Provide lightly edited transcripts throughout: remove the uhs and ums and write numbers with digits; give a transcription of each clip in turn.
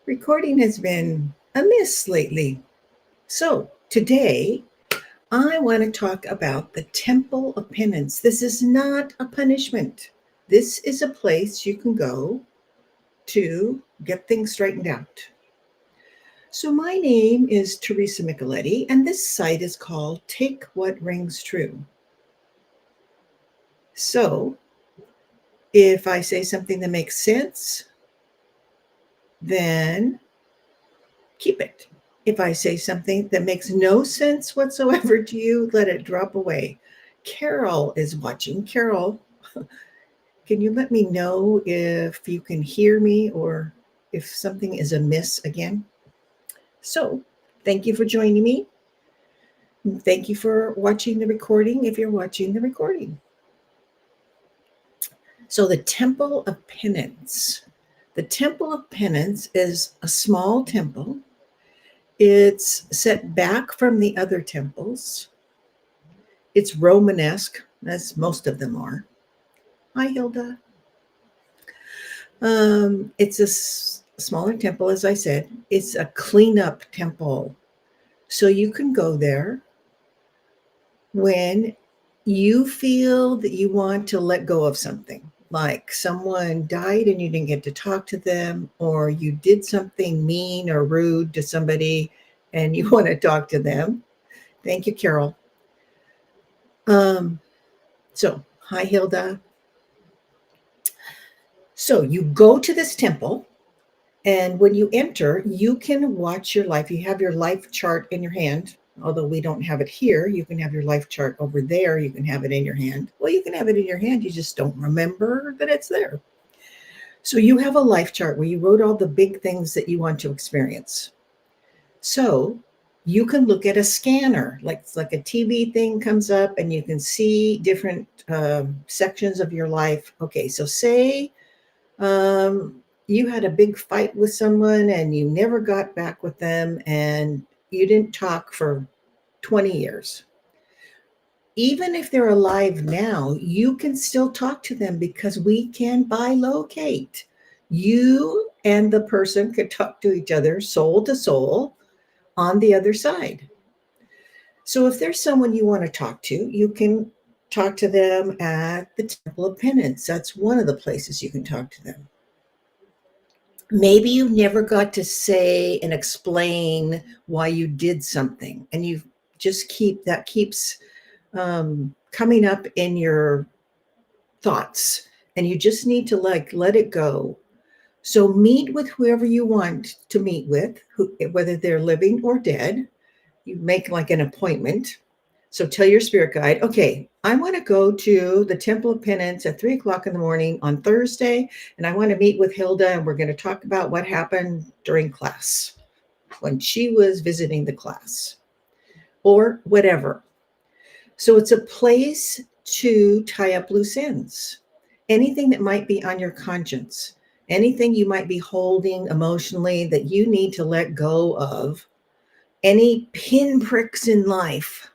Recording has been amiss lately. So, today I want to talk about the Temple of Penance. This is not a punishment, this is a place you can go to get things straightened out. So, my name is Teresa Micheletti, and this site is called Take What Rings True. So, if I say something that makes sense, then keep it. If I say something that makes no sense whatsoever to you, let it drop away. Carol is watching. Carol, can you let me know if you can hear me or if something is amiss again? So, thank you for joining me. Thank you for watching the recording if you're watching the recording. So, the Temple of Penance. The Temple of Penance is a small temple. It's set back from the other temples. It's Romanesque, as most of them are. Hi, Hilda. It's a smaller temple, as I said. It's a cleanup temple. So you can go there when you feel that you want to let go of something, like someone died and you didn't get to talk to them, or you did something mean or rude to somebody and you want to talk to them. Thank you, Carol. So, hi, Hilda. So you go to this temple, and when you enter, you can watch your life. You have your life chart in your hand. Although we don't have it here, you can have your life chart over there. You can have it in your hand. Well, you can have it in your hand. You just don't remember that it's there. So you have a life chart where you wrote all the big things that you want to experience. So you can look at a scanner, like it's like a TV thing comes up, and you can see different sections of your life. Okay, so say you had a big fight with someone and you never got back with them and you didn't talk for 20 years. Even if they're alive now, you can still talk to them because we can bilocate. You and the person could talk to each other soul to soul on the other side. So if there's someone you want to talk to, you can talk to them at the Temple of Penance. That's one of the places you can talk to them. Maybe you never got to say and explain why you did something, and you just keeps coming up in your thoughts, and you just need to let it go. So meet with whoever you want to meet with, whether they're living or dead. You make like an appointment. So tell your spirit guide, okay, I want to go to the Temple of Penance at 3:00 in the morning on Thursday, and I want to meet with Hilda, and we're going to talk about what happened during class when she was visiting the class or whatever. So it's a place to tie up loose ends. Anything that might be on your conscience, anything you might be holding emotionally that you need to let go of, any pinpricks in life.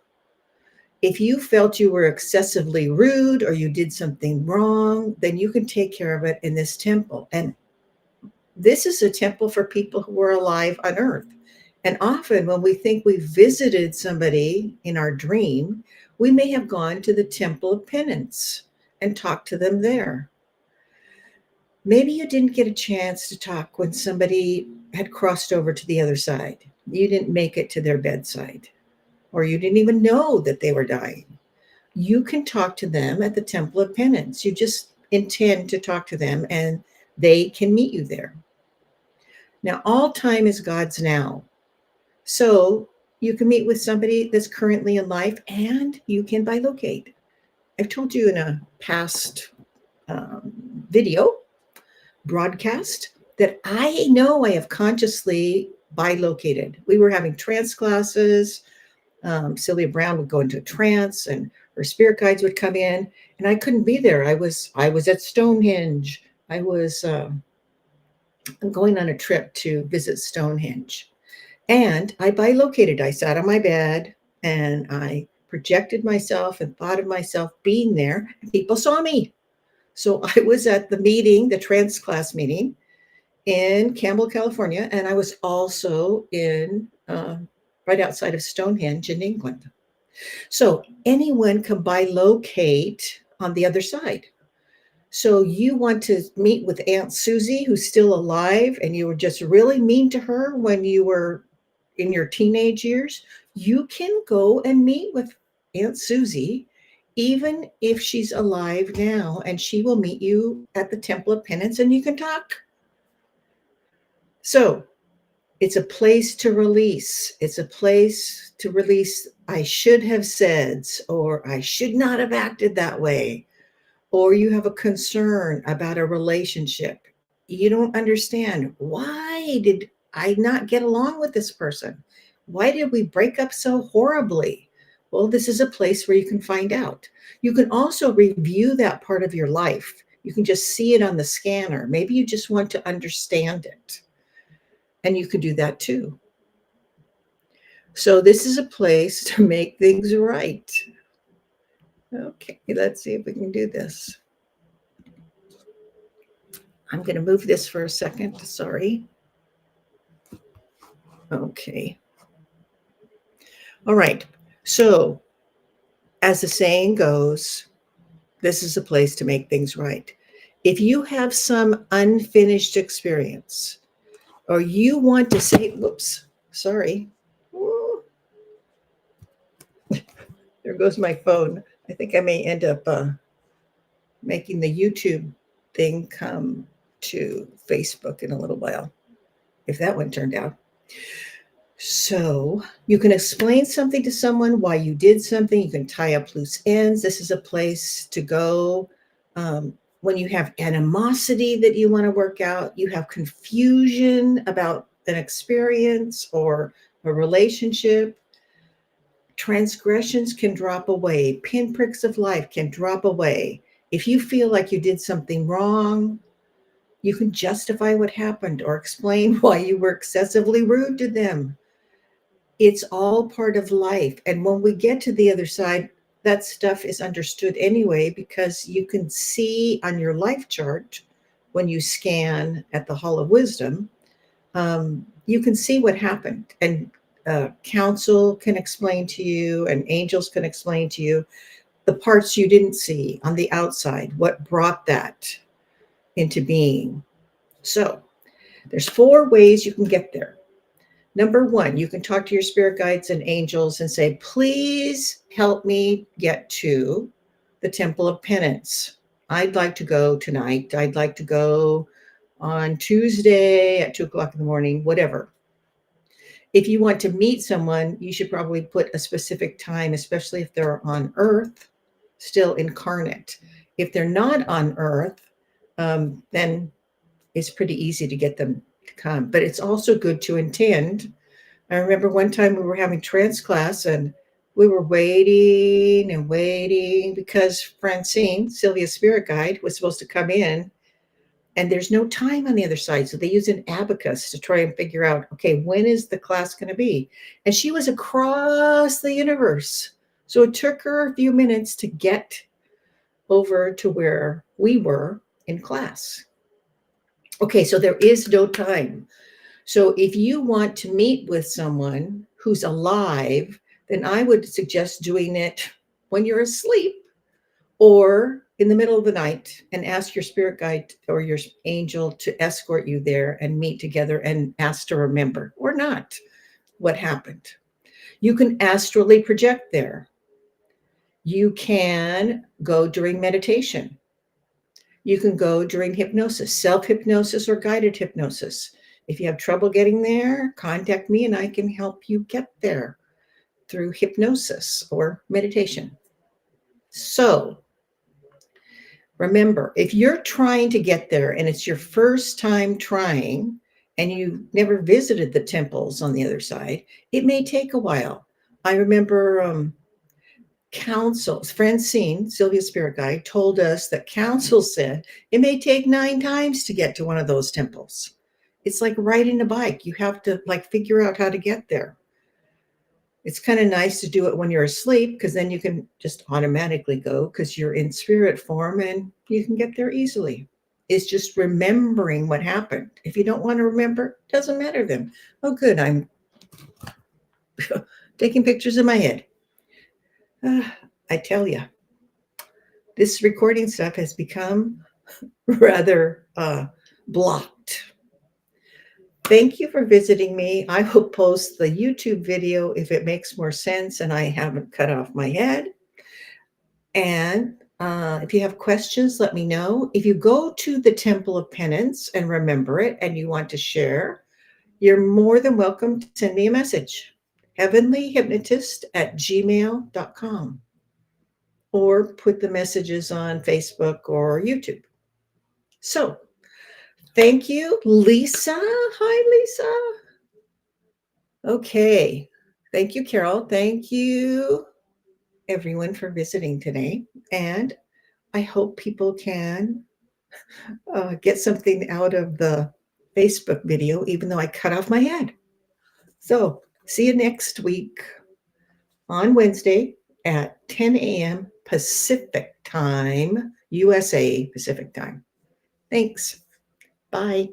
If you felt you were excessively rude or you did something wrong, then you can take care of it in this temple. And this is a temple for people who are alive on earth. And often when we think we visited somebody in our dream, we may have gone to the Temple of Penance and talked to them there. Maybe you didn't get a chance to talk when somebody had crossed over to the other side. You didn't make it to their bedside, or you didn't even know that they were dying. You can talk to them at the Temple of Penance. You just intend to talk to them and they can meet you there. Now, all time is God's now. So you can meet with somebody that's currently in life and you can bilocate. I've told you in a past video broadcast that I know I have consciously bilocated. We were having trance classes. Sylvia Brown would go into a trance and her spirit guides would come in and I couldn't be there. I was at Stonehenge. I was going on a trip to visit Stonehenge. And I bilocated. I sat on my bed and I projected myself and thought of myself being there, and people saw me. So I was at the meeting, the trance class meeting, in Campbell, California, and I was also in right outside of Stonehenge in England. So anyone can bilocate on the other side. So you want to meet with Aunt Susie, who's still alive, and you were just really mean to her when you were in your teenage years, you can go and meet with Aunt Susie, even if she's alive now, and she will meet you at the Temple of Penance and you can talk. So it's a place to release. It's a place to release, I should have said, or I should not have acted that way, or you have a concern about a relationship. You don't understand, why did I not get along with this person? Why did we break up so horribly? Well, this is a place where you can find out. You can also review that part of your life. You can just see it on the scanner. Maybe you just want to understand it. And you can do that too. So this is a place to make things right. Okay, let's see if we can do this. I'm going to move this for a second. Sorry. Okay. All right. So, as the saying goes, this is a place to make things right. If you have some unfinished experience, or you want to say, whoops, sorry. Woo, there goes my phone. I think I may end up making the YouTube thing come to Facebook in a little while, if that one turned out. So you can explain something to someone, why you did something. You can tie up loose ends. This is a place to go when you have animosity that you want to work out, you have confusion about an experience or a relationship. Transgressions can drop away. Pinpricks of life can drop away. If you feel like you did something wrong, you can justify what happened or explain why you were excessively rude to them. It's all part of life. And when we get to the other side, that stuff is understood anyway, because you can see on your life chart when you scan at the Hall of Wisdom, you can see what happened. And council can explain to you, and angels can explain to you the parts you didn't see on the outside, what brought that into being. So there's 4 ways you can get there. Number 1, you can talk to your spirit guides and angels and say, please help me get to the Temple of Penance. I'd like to go tonight. I'd like to go on Tuesday at 2:00 in the morning, whatever. If you want to meet someone, you should probably put a specific time, especially if they're on Earth, still incarnate. If they're not on Earth, then it's pretty easy to get them to come. But it's also good to intend. I remember one time we were having trance class and we were waiting and waiting because Francine, Sylvia's spirit guide, was supposed to come in, and there's no time on the other side. So they use an abacus to try and figure out, okay, when is the class going to be? And she was across the universe. So it took her a few minutes to get over to where we were in class. Okay, so there is no time. So if you want to meet with someone who's alive, then I would suggest doing it when you're asleep or in the middle of the night, and ask your spirit guide or your angel to escort you there and meet together and ask to remember or not what happened. You can astrally project there. You can go during meditation. You can go during hypnosis, self-hypnosis or guided hypnosis. If you have trouble getting there, contact me and I can help you get there through hypnosis or meditation. So remember, if you're trying to get there and it's your first time trying and you never visited the temples on the other side, it may take a while. I remember Francine, Sylvia's spirit guide, told us that council said it may take 9 times to get to one of those temples. It's like riding a bike. You have to figure out how to get there. It's kind of nice to do it when you're asleep, because then you can just automatically go because you're in spirit form and you can get there easily. is just remembering what happened. If you don't want to remember, doesn't matter then. Oh, good. I'm taking pictures in my head. I tell you, this recording stuff has become rather blocked. Thank you for visiting me. I will post the YouTube video if it makes more sense and I haven't cut off my head. And if you have questions, let me know. If you go to the Temple of Penance and remember it and you want to share, you're more than welcome to send me a message. heavenlyhypnotist@gmail.com, or put the messages on Facebook or YouTube. So thank you, Lisa. Hi, Lisa. Okay. Thank you, Carol. Thank you, everyone, for visiting today. And I hope people can get something out of the Facebook video, even though I cut off my head. So see you next week on Wednesday at 10 a.m. Pacific time, USA Pacific time. Thanks. Bye.